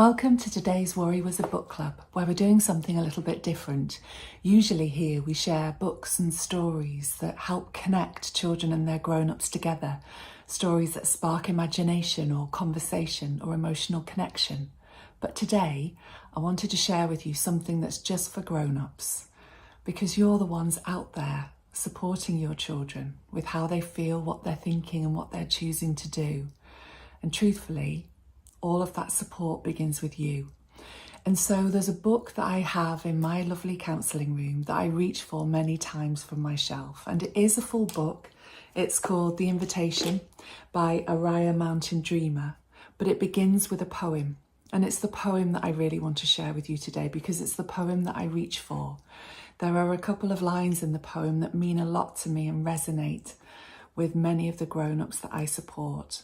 Welcome to today's Worry Was a Book Club, where we're doing something a little bit different. Usually here we share books and stories that help connect children and their grown-ups together, stories that spark imagination or conversation or emotional connection. But today I wanted to share with you something that's just for grown-ups, because you're the ones out there supporting your children with how they feel, what they're thinking and what they're choosing to do. And truthfully, all of that support begins with you. And so there's a book that I have in my lovely counselling room that I reach for many times from my shelf. And it is a full book. It's called The Invitation by Oriah Mountain Dreamer. But it begins with a poem. And it's the poem that I really want to share with you today because it's the poem that I reach for. There are a couple of lines in the poem that mean a lot to me and resonate with many of the grown-ups that I support.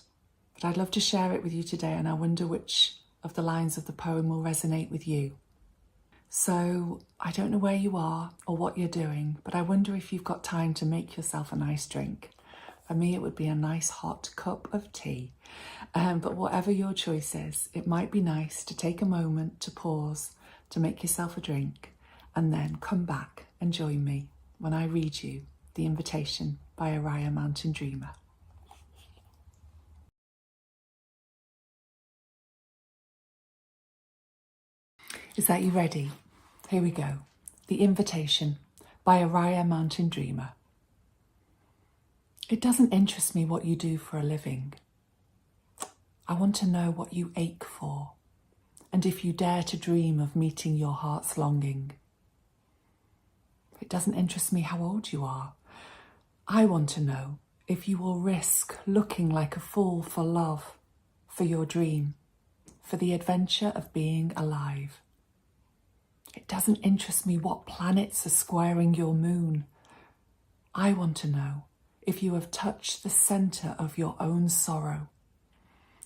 But I'd love to share it with you today, and I wonder which of the lines of the poem will resonate with you. So I don't know where you are or what you're doing, but I wonder if you've got time to make yourself a nice drink. For me, it would be a nice hot cup of tea. But whatever your choice is, it might be nice to take a moment to pause, to make yourself a drink, and then come back and join me when I read you The Invitation by Oriah Mountain Dreamer. Is that you ready? Here we go. The Invitation by Oriah Mountain Dreamer. It doesn't interest me what you do for a living. I want to know what you ache for, and if you dare to dream of meeting your heart's longing. It doesn't interest me how old you are. I want to know if you will risk looking like a fool for love, for your dream, for the adventure of being alive. It doesn't interest me what planets are squaring your moon. I want to know if you have touched the centre of your own sorrow,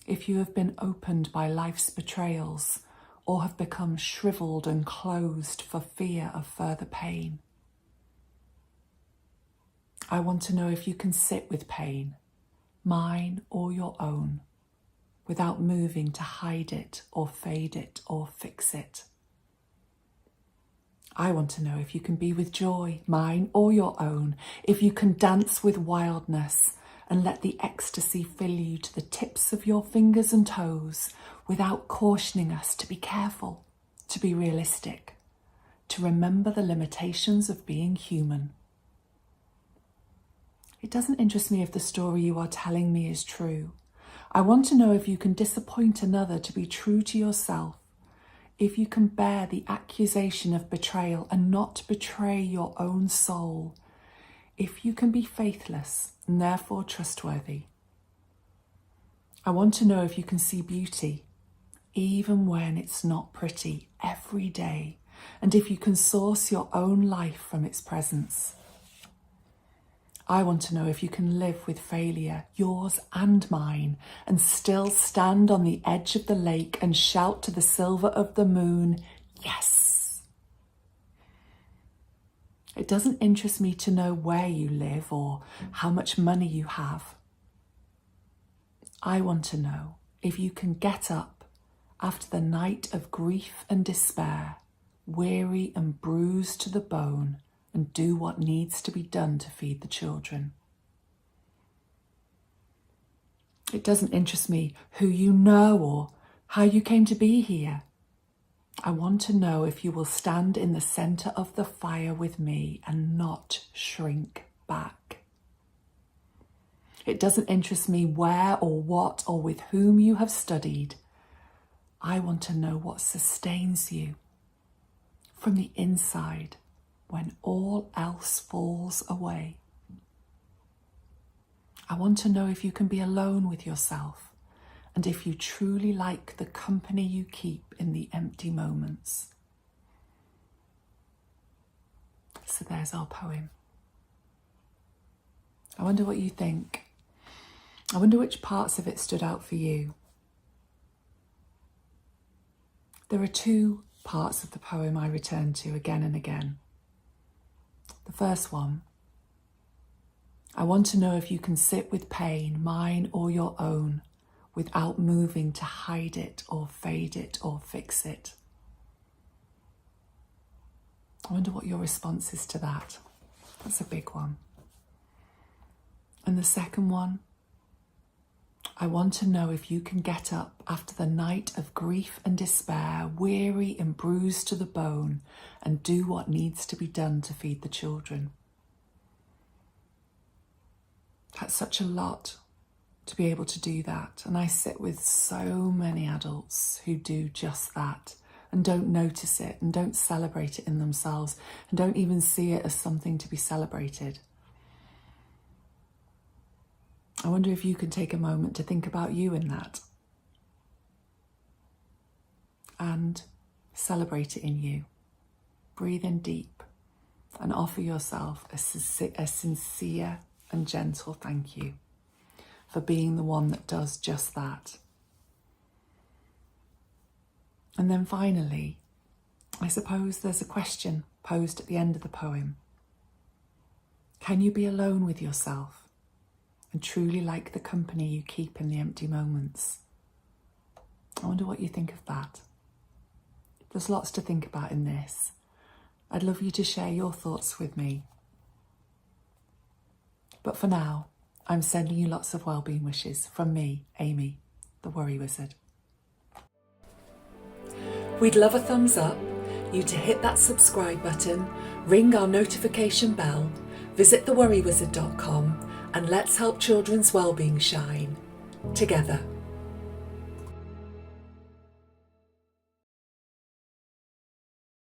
if you have been opened by life's betrayals or have become shriveled and closed for fear of further pain. I want to know if you can sit with pain, mine or your own, without moving to hide it or fade it or fix it. I want to know if you can be with joy, mine or your own, if you can dance with wildness and let the ecstasy fill you to the tips of your fingers and toes without cautioning us to be careful, to be realistic, to remember the limitations of being human. It doesn't interest me if the story you are telling me is true. I want to know if you can disappoint another to be true to yourself, if you can bear the accusation of betrayal and not betray your own soul, if you can be faithless and therefore trustworthy. I want to know if you can see beauty, even when it's not pretty, every day, and if you can source your own life from its presence. I want to know if you can live with failure, yours and mine, and still stand on the edge of the lake and shout to the silver of the moon, yes. It doesn't interest me to know where you live or how much money you have. I want to know if you can get up after the night of grief and despair, weary and bruised to the bone, and do what needs to be done to feed the children. It doesn't interest me who you know or how you came to be here. I want to know if you will stand in the centre of the fire with me and not shrink back. It doesn't interest me where or what or with whom you have studied. I want to know what sustains you from the inside when all else falls away. I want to know if you can be alone with yourself and if you truly like the company you keep in the empty moments. So there's our poem. I wonder what you think. I wonder which parts of it stood out for you. There are two parts of the poem I return to again and again. The first one, I want to know if you can sit with pain, mine or your own, without moving to hide it or fade it or fix it. I wonder what your response is to that. That's a big one. And the second one, I want to know if you can get up after the night of grief and despair, weary and bruised to the bone, and do what needs to be done to feed the children. That's such a lot to be able to do that. And I sit with so many adults who do just that and don't notice it and don't celebrate it in themselves and don't even see it as something to be celebrated. I wonder if you can take a moment to think about you in that and celebrate it in you. Breathe in deep and offer yourself a sincere and gentle thank you for being the one that does just that. And then finally, I suppose there's a question posed at the end of the poem. Can you be alone with yourself and truly like the company you keep in the empty moments? I wonder what you think of that. There's lots to think about in this. I'd love you to share your thoughts with me. But for now, I'm sending you lots of wellbeing wishes from me, Amy, the Worry Wizard. We'd love a thumbs up, you to hit that subscribe button, ring our notification bell, visit theworrywizard.com, and let's help children's wellbeing shine together.